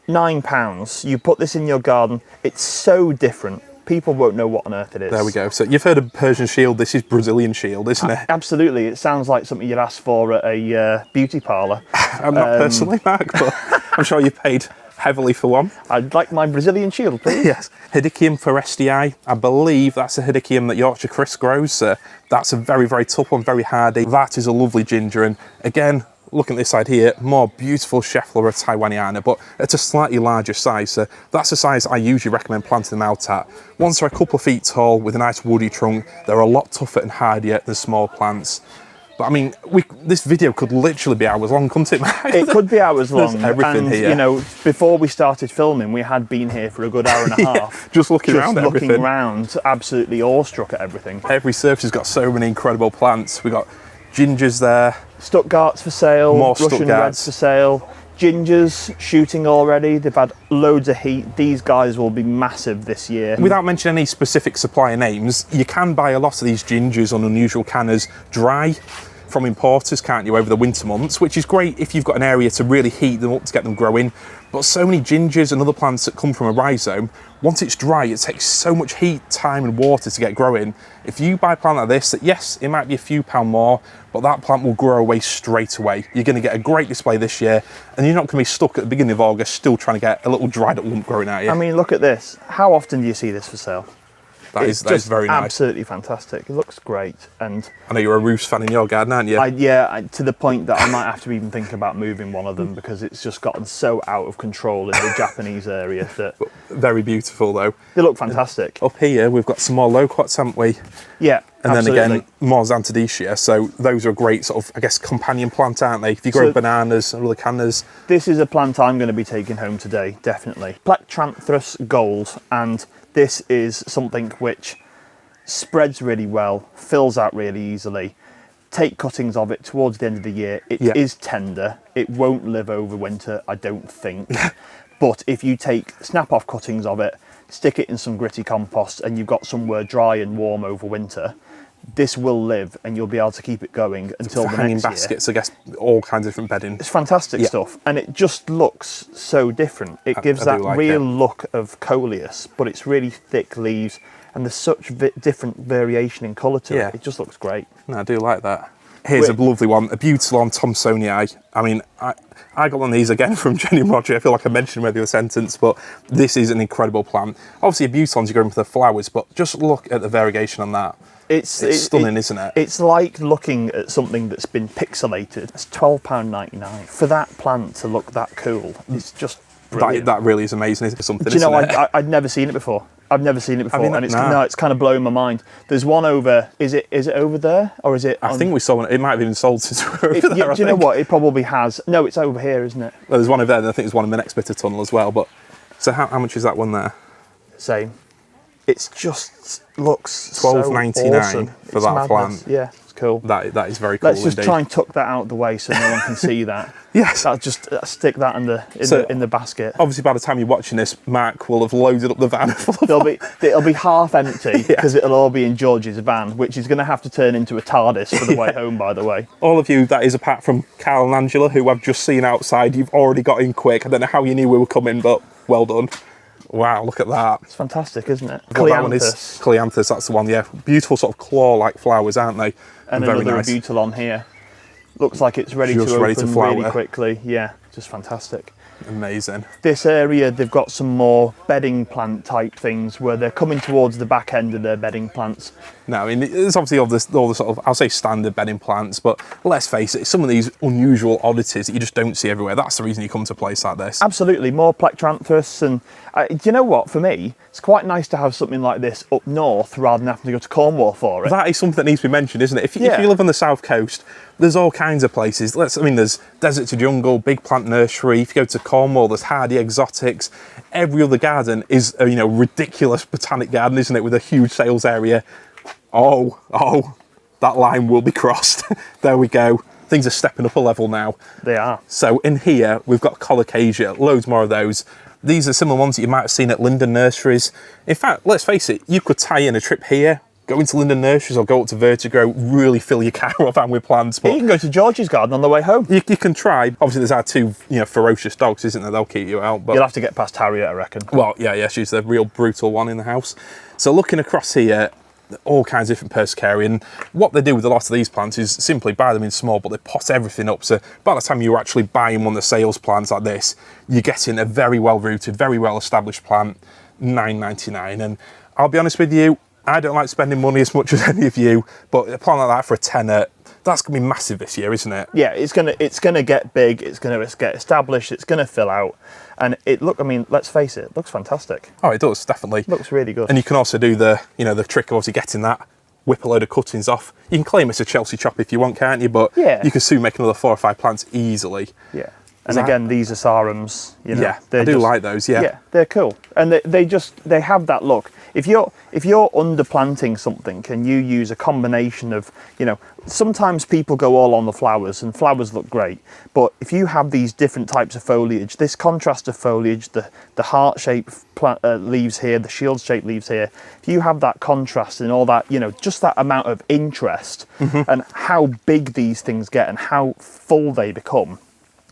Speaker 2: £9, you put this in your garden, it's so different. People won't know what on earth it is.
Speaker 1: There we go. So you've heard of Persian shield. This is Brazilian shield, isn't it?
Speaker 2: Absolutely. It sounds like something you'd ask for at a beauty parlour.
Speaker 1: I'm not personally, Mark, but I'm sure you paid heavily for one.
Speaker 2: I'd like my Brazilian shield, please.
Speaker 1: Yes. Hedychium forestii. I believe that's a Hedychium that Yorkshire Chris grows. That's a very, very tough one, very hardy. That is a lovely ginger. And again, looking at this side here, more beautiful Schefflera taiwaniana, but at a slightly larger size. So that's the size I usually recommend planting them out at. Once they're a couple of feet tall with a nice woody trunk, they're a lot tougher and hardier than small plants. But I mean, this video could literally be hours long, couldn't it, Mike?
Speaker 2: It could be hours long.
Speaker 1: There's everything
Speaker 2: and,
Speaker 1: here.
Speaker 2: You know, before we started filming, we had been here for a good hour and a half.
Speaker 1: Just looking around at everything.
Speaker 2: Just looking around, absolutely awestruck at everything.
Speaker 1: Every surface has got so many incredible plants. We've got gingers there.
Speaker 2: Stuttgarts for sale.
Speaker 1: More
Speaker 2: Russian
Speaker 1: Stuttgarts.
Speaker 2: Reds for sale. Gingers shooting already. They've had loads of heat. These guys will be massive this year.
Speaker 1: Without mentioning any specific supplier names, you can buy a lot of these gingers on unusual Cannas dry from importers, can't you, over the winter months, which is great if you've got an area to really heat them up to get them growing. But so many gingers and other plants that come from a rhizome, once it's dry, it takes so much heat, time and water to get growing. If you buy a plant like this, that yes, it might be a few pound more, but that plant will grow away straight away. You're going to get a great display this year, and you're not going to be stuck at the beginning of August still trying to get a little dried up lump growing out of you.
Speaker 2: I mean, look at this. How often do you see this for sale?
Speaker 1: That is very nice.
Speaker 2: Absolutely fantastic. It looks great, and
Speaker 1: I know you're a Roos fan in your garden, aren't you?
Speaker 2: To the point that I might have to even think about moving one of them because it's just gotten so out of control in the Japanese area that.
Speaker 1: Very beautiful though.
Speaker 2: They look fantastic.
Speaker 1: Up here we've got some more loquats, haven't we?
Speaker 2: Yeah,
Speaker 1: and
Speaker 2: absolutely.
Speaker 1: then again more Xanthodecia. So those are a great sort of, I guess, companion plant, aren't they? If you grow bananas and other cannas.
Speaker 2: This is a plant I'm going to be taking home today, definitely. Plectranthus gold, and this is something which spreads really well, fills out really easily. take cuttings of it towards the end of the year. It is tender. It won't live over winter, I don't think. But if you snap off cuttings of it, stick it in some gritty compost, and you've got somewhere dry and warm over winter, this will live, and you'll be able to keep it going until the
Speaker 1: hanging
Speaker 2: next
Speaker 1: baskets,
Speaker 2: year.
Speaker 1: I guess, all kinds of different bedding.
Speaker 2: It's fantastic stuff, and it just looks so different. It gives that
Speaker 1: like
Speaker 2: real look of coleus, but it's really thick leaves, and there's such different variation in colour to it. It just looks great.
Speaker 1: No, I do like that. Here's a lovely one, Abutilon Thomsonii. I mean, I got one of these again from Jenny and Roger. I feel like I mentioned maybe a sentence, but this is an incredible plant. Obviously, Abutilons, you're going for the flowers, but just look at the variegation on that. It's stunning, isn't it?
Speaker 2: It's like looking at something that's been pixelated. It's £12.99. For that plant to look that cool, it's just brilliant.
Speaker 1: That really is amazing. It's something,
Speaker 2: Do you know,
Speaker 1: I'd
Speaker 2: never seen it before. I've never seen it before, and
Speaker 1: no.
Speaker 2: it's kind of blowing my mind. There's one over. Is it over there, or is it?
Speaker 1: I think we saw one. It might have even sold since we were over there.
Speaker 2: Do you know what? It probably has. No, it's over here, isn't it?
Speaker 1: Well, there's one over there, and I think there's one in the next bit of tunnel as well. But so how much is that one there?
Speaker 2: Same. It's just looks
Speaker 1: £12.99
Speaker 2: so awesome.
Speaker 1: for that plant.
Speaker 2: Yeah, it's cool.
Speaker 1: That is very cool.
Speaker 2: Let's just try and tuck that out of the way so no one can see that.
Speaker 1: Yes.
Speaker 2: I'll just stick that in the basket.
Speaker 1: Obviously, by the time you're watching this, Mark will have loaded up the van full of
Speaker 2: It'll be half empty because it'll all be in George's van, which is going to have to turn into a TARDIS for the way home, by the way.
Speaker 1: All of you, that is apart from Carl and Angela, who I've just seen outside. You've already got in quick. I don't know how you knew we were coming, but well done. Wow, look at that.
Speaker 2: It's fantastic, isn't it?
Speaker 1: Well, that one is Cleanthus, that's the one, yeah. Beautiful sort of claw-like flowers, aren't they?
Speaker 2: And
Speaker 1: very
Speaker 2: another
Speaker 1: nice.
Speaker 2: Abutilon here. Looks like it's ready to open really quickly. Yeah, just fantastic.
Speaker 1: Amazing.
Speaker 2: This area, they've got some more bedding plant type things where they're coming towards the back end of their bedding plants.
Speaker 1: No, I mean, there's obviously all the sort of, I'll say standard bedding plants, but let's face it, some of these unusual oddities that you just don't see everywhere. That's the reason you come to a place like this.
Speaker 2: Absolutely, more Plectranthus, and do you know what, for me, it's quite nice to have something like this up north rather than having to go to Cornwall for it.
Speaker 1: That is something that needs to be mentioned, isn't it? If you live on the south coast, there's all kinds of places. There's Desert to Jungle, Big Plant Nursery. If you go to Cornwall, there's Hardy Exotics. Every other garden is a ridiculous botanic garden, isn't it, with a huge sales area. Oh, that line will be crossed. There we go. Things are stepping up a level now.
Speaker 2: They are.
Speaker 1: So in here, we've got Colocasia, loads more of those. These are similar ones that you might have seen at Linden Nurseries. In fact, let's face it, you could tie in a trip here, go into Linden Nurseries or go up to Vertigo, really fill your car or van with plants. But
Speaker 2: you can go to George's garden on the way home.
Speaker 1: You can try. Obviously, there's our two ferocious dogs, isn't there? They'll keep you out. But
Speaker 2: you'll have to get past Harriet, I reckon.
Speaker 1: Well, yeah, she's the real brutal one in the house. So looking across here, all kinds of different Persicaria, and what they do with a lot of these plants is simply buy them in small, but they pot everything up, so by the time you're actually buying one of the sales plants like this, you're getting a very well rooted, very well established plant, $9.99. And I'll be honest with you, I don't like spending money as much as any of you, but a plant like that for a tenner, that's going to be massive this year, isn't it?
Speaker 2: Yeah, it's gonna get big, it's gonna get established, it's gonna fill out, and let's face it looks fantastic.
Speaker 1: Oh, it does, definitely.
Speaker 2: Looks really good.
Speaker 1: And you can also do the trick of obviously getting that, whip a load of cuttings off. You can claim it's a Chelsea chop if you want, can't you? But you can soon make another 4 or 5 plants easily.
Speaker 2: Yeah. And again, these are sarums.
Speaker 1: Yeah, I do like those. Yeah,
Speaker 2: they're cool, and they have that look. If you're underplanting something, can you use a combination of Sometimes people go all on the flowers, and flowers look great. But if you have these different types of foliage, this contrast of foliage, the heart-shaped leaves here, the shield-shaped leaves here, if you have that contrast and all that, just that amount of interest and how big these things get and how full they become,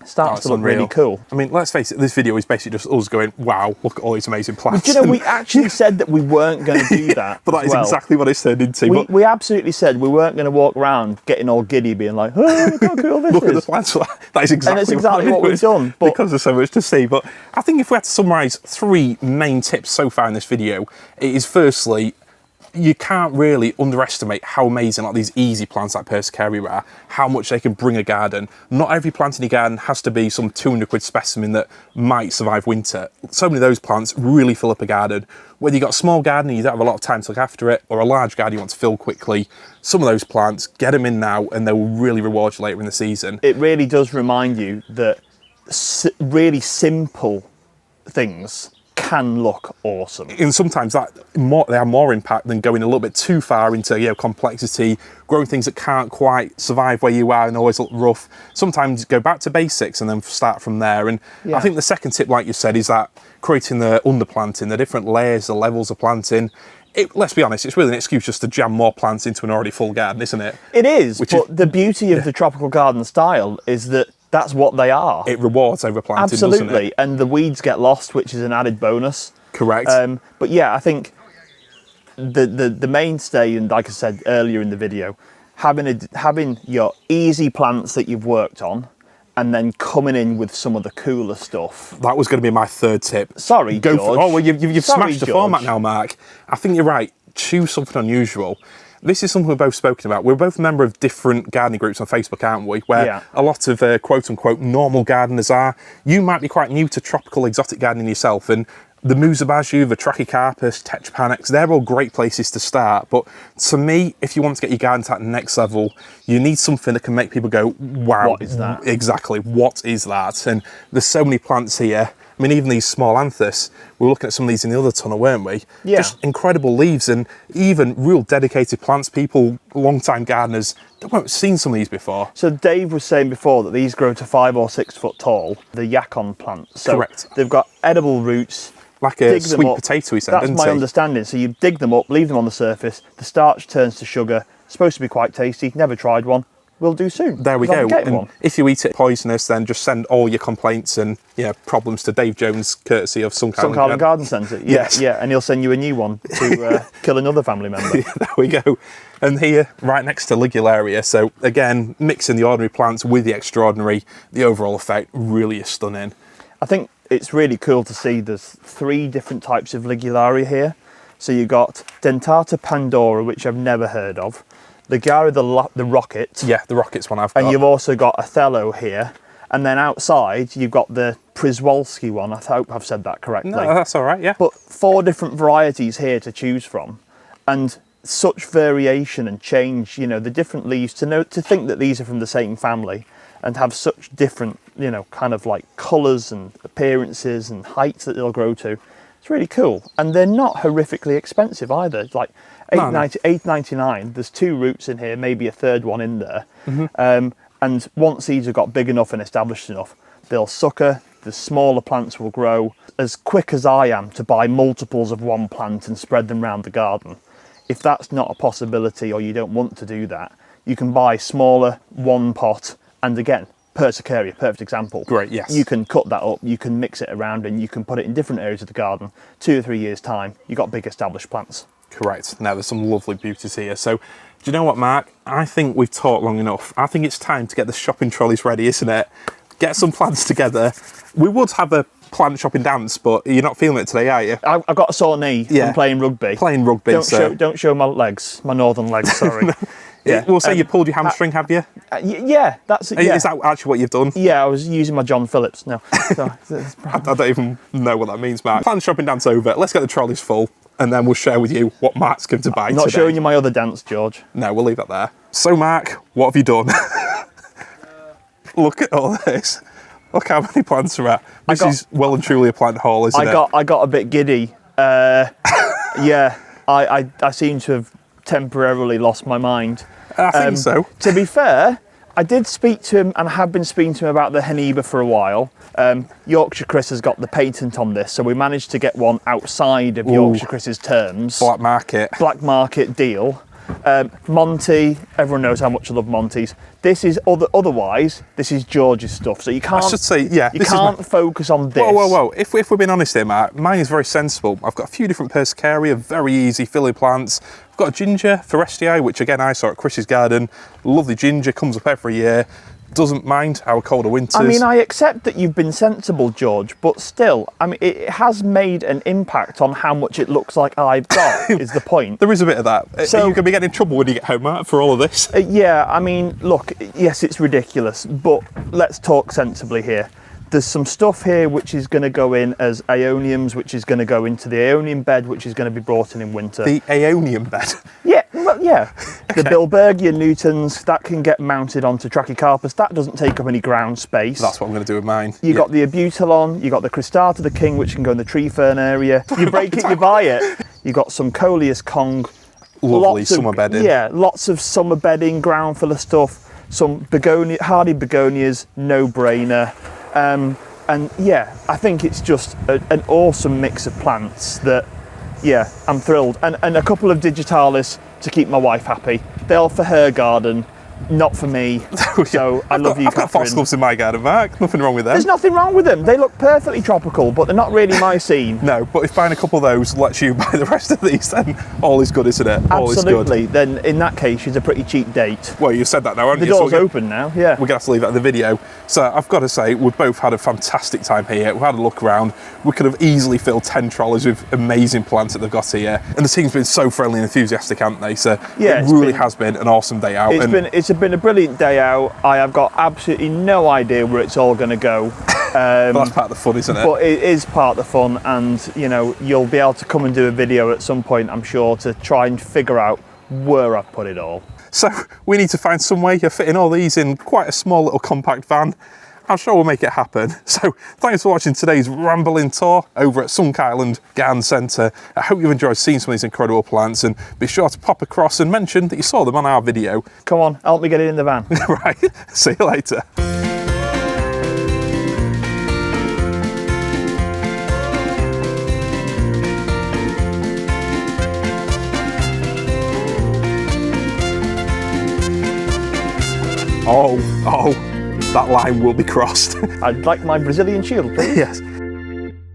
Speaker 2: starts to look really cool.
Speaker 1: I mean, let's face it, this video is basically just us going, wow, look at all these amazing plants.
Speaker 2: But, we actually said that we weren't going to do that.
Speaker 1: But that is exactly what it's turned into.
Speaker 2: We absolutely said we weren't going to walk around getting all giddy, being like, oh, look how cool this is.
Speaker 1: Look at the plants. That is exactly,
Speaker 2: and it's exactly what we've done.
Speaker 1: But because there's so much to see. But I think if we had to summarise 3 main tips so far in this video, it is firstly, you can't really underestimate how amazing these easy plants like Persicaria are, how much they can bring a garden. Not every plant in your garden has to be some 200 quid specimen that might survive winter. So many of those plants really fill up a garden. Whether you've got a small garden and you don't have a lot of time to look after it, or a large garden you want to fill quickly, some of those plants, get them in now and they will really reward you later in the season.
Speaker 2: It really does remind you that really simple things can look awesome.
Speaker 1: And sometimes they have more impact than going a little bit too far into, you know, complexity, growing things that can't quite survive where you are and always look rough. Sometimes go back to basics and then start from there. And I think the second tip, like you said, is that creating the underplanting, the different layers, the levels of planting. Let's be honest, it's really an excuse just to jam more plants into an already full garden, isn't it?
Speaker 2: It is, but the beauty of the tropical garden style is that that's what they are.
Speaker 1: It rewards overplanting,
Speaker 2: Absolutely,
Speaker 1: doesn't it?
Speaker 2: And the weeds get lost, which is an added bonus.
Speaker 1: Correct.
Speaker 2: But yeah, I think the mainstay, and like I said earlier in the video, having your easy plants that you've worked on, and then coming in with some of the cooler stuff.
Speaker 1: That was going to be my third tip.
Speaker 2: Sorry, George.
Speaker 1: Oh, well, you've
Speaker 2: Sorry,
Speaker 1: smashed the
Speaker 2: George.
Speaker 1: format now, Mark. I think you're right. Choose something unusual. This is something we've both spoken about. We're both a member of different gardening groups on Facebook, aren't we? Where a lot of quote-unquote normal gardeners are. You might be quite new to tropical exotic gardening yourself, and the Musa basjoo, the Trachycarpus, Tetrapanax, they're all great places to start. But to me, if you want to get your garden to that next level, you need something that can make people go, wow.
Speaker 2: What is that?
Speaker 1: Exactly, what is that? And there's so many plants here. I mean, even these small anthus, we were looking at some of these in the other tunnel, weren't we?
Speaker 2: Yeah.
Speaker 1: Just incredible leaves, and even real dedicated plants. People, long-time gardeners, they won't have seen some of these before.
Speaker 2: So Dave was saying before that these grow to 5 or 6 foot tall, the yacon plants. So
Speaker 1: Correct.
Speaker 2: They've got edible roots.
Speaker 1: Like a
Speaker 2: Dig them
Speaker 1: sweet
Speaker 2: up.
Speaker 1: potato, he said,
Speaker 2: That's
Speaker 1: didn't
Speaker 2: my
Speaker 1: he?
Speaker 2: understanding. So you dig them up, leave them on the surface, the starch turns to sugar, supposed to be quite tasty, never tried one. Will do soon.
Speaker 1: There we
Speaker 2: 'cause I'm
Speaker 1: go.
Speaker 2: getting
Speaker 1: And
Speaker 2: one.
Speaker 1: if you eat it poisonous, then just send all your complaints and problems to Dave Jones, courtesy of Sun
Speaker 2: Carlin Garden Centre. Yeah,
Speaker 1: Yes.
Speaker 2: yeah, and he'll send you a new one to kill another family member.
Speaker 1: There we go. And here, right next to Ligularia, so again, mixing the ordinary plants with the extraordinary, the overall effect really is stunning.
Speaker 2: I think it's really cool to see there's 3 different types of Ligularia here. So you've got Dentata Pandora, which I've never heard of, Ligularia the rocket,
Speaker 1: Yeah, the rocket's one I've got.
Speaker 2: and you've also got Othello here. And then outside, you've got the Przewalski one. I hope I've said that correctly.
Speaker 1: No, that's all right, yeah.
Speaker 2: But 4 different varieties here to choose from, and such variation and change. You know, the different leaves. To think that these are from the same family and have such different, kind of like colours and appearances and heights that they'll grow to. It's really cool, and they're not horrifically expensive either. It's like $8.99. There's 2 roots in here, maybe a third one in there. And once these have got big enough and established enough, they'll sucker. The smaller plants will grow. As quick as I am to buy multiples of one plant and spread them around the garden, if that's not a possibility or you don't want to do that, you can buy smaller, one pot, and again, Persicaria, perfect example.
Speaker 1: Great, yes.
Speaker 2: You can cut that up, you can mix it around, and you can put it in different areas of the garden. 2 or 3 years' time, you've got big established plants.
Speaker 1: Correct. Now, there's some lovely beauties here. So, do you know what, Mark? I think we've talked long enough. I think it's time to get the shopping trolleys ready, isn't it? Get some plants together. We would have a plant shopping dance, but you're not feeling it today, are you?
Speaker 2: I've got a sore knee from playing rugby.
Speaker 1: Playing rugby,
Speaker 2: Don't show my legs, my northern legs, sorry.
Speaker 1: Yeah. We'll say you pulled your hamstring, have you?
Speaker 2: Yeah, that's it. Yeah.
Speaker 1: Is that actually what you've done?
Speaker 2: Yeah, I was using my John Phillips. No, so,
Speaker 1: I don't even know what that means, Mark. Plant shopping dance over. Let's get the trolleys full, and then we'll share with you what Mark's going to buy
Speaker 2: I'm not
Speaker 1: today.
Speaker 2: showing you my other dance, George.
Speaker 1: No, we'll leave that there. So, Mark, what have you done? Look at all this. Look how many plants are at. This is well and truly a plant haul, isn't it?
Speaker 2: I got a bit giddy. Yeah, I seem to have temporarily lost my mind.
Speaker 1: I think so.
Speaker 2: To be fair, I did speak to him, and I have been speaking to him about the Heniba for a while. Yorkshire Chris has got the patent on this, so we managed to get one outside of Yorkshire Chris's terms.
Speaker 1: Black market.
Speaker 2: Black market deal. Monty, everyone knows how much I love Monty's. This is otherwise, this is George's stuff. So you can't.
Speaker 1: I should say, yeah.
Speaker 2: You can't focus on this.
Speaker 1: Whoa. If we're being honest here, Mark, mine is very sensible. I've got a few different Persicaria, very easy filly plants. I've got a ginger, Forestii, which again I saw at Chris's garden. Lovely ginger, comes up every year. Doesn't mind our colder winters.
Speaker 2: I mean, I accept that you've been sensible, George, but still, I mean, it has made an impact on how much it looks like I've got, is the point.
Speaker 1: There is a bit of that.
Speaker 2: So,
Speaker 1: are you going to be getting in trouble when you get home, Mark, for all of this?
Speaker 2: Yeah, I mean, look, yes, it's ridiculous, but let's talk sensibly here. There's some stuff here which is going to go in as Aeoniums, which is going to go into the Aeonium bed, which is going to be brought in winter.
Speaker 1: The Aeonium bed?
Speaker 2: Yeah, well, yeah. Okay. The Bilbergia nutans, that can get mounted onto Trachycarpus. That doesn't take up any ground space.
Speaker 1: That's what I'm going to do with mine.
Speaker 2: You got the Abutilon, you got the Cristata the King, which can go in the tree fern area. You break it, you buy it. You got some Coleus Kong.
Speaker 1: Lovely summer bedding.
Speaker 2: Yeah, lots of summer bedding, ground full of stuff. Some begonia, hardy begonias, no brainer. And yeah, I think it's just an awesome mix of plants that, yeah, I'm thrilled. And a couple of digitalis to keep my wife happy. They're for her garden, not for me. So I love you,
Speaker 1: I've got
Speaker 2: Catherine.
Speaker 1: foxgloves in my garden, Mark. Nothing wrong with them.
Speaker 2: There's nothing wrong with them. They look perfectly tropical, but they're not really my scene.
Speaker 1: No, but if buying a couple of those lets you buy the rest of these, then all is good, isn't it? All
Speaker 2: Absolutely.
Speaker 1: is good.
Speaker 2: Then in that case, she's a pretty cheap date.
Speaker 1: Well, you've said that now, haven't
Speaker 2: The
Speaker 1: you?
Speaker 2: door's open now, yeah.
Speaker 1: We're going to have to leave that in the video. So I've got to say, we've both had a fantastic time here. We've had a look around. We could have easily filled 10 trolleys with amazing plants that they've got here. And the team's been so friendly and enthusiastic, haven't they? So
Speaker 2: yeah,
Speaker 1: it really has been an awesome day out.
Speaker 2: It's been a brilliant day out. I have got absolutely no idea where it's all going to go.
Speaker 1: But that's part of the fun, isn't it?
Speaker 2: But it is part of the fun, and you know, you'll be able to come and do a video at some point, I'm sure, to try and figure out where I've put it all.
Speaker 1: So we need to find some way of fitting all these in quite a small little compact van. I'm sure we'll make it happen. So thanks for watching today's rambling tour over at Sunk Island Garden Centre. I hope you've enjoyed seeing some of these incredible plants, and be sure to pop across and mention that you saw them on our video.
Speaker 2: Come on, help me get it in the van.
Speaker 1: Right, see you later. Oh, that line will be crossed.
Speaker 2: I'd like my Brazilian shield, please.
Speaker 1: Yes.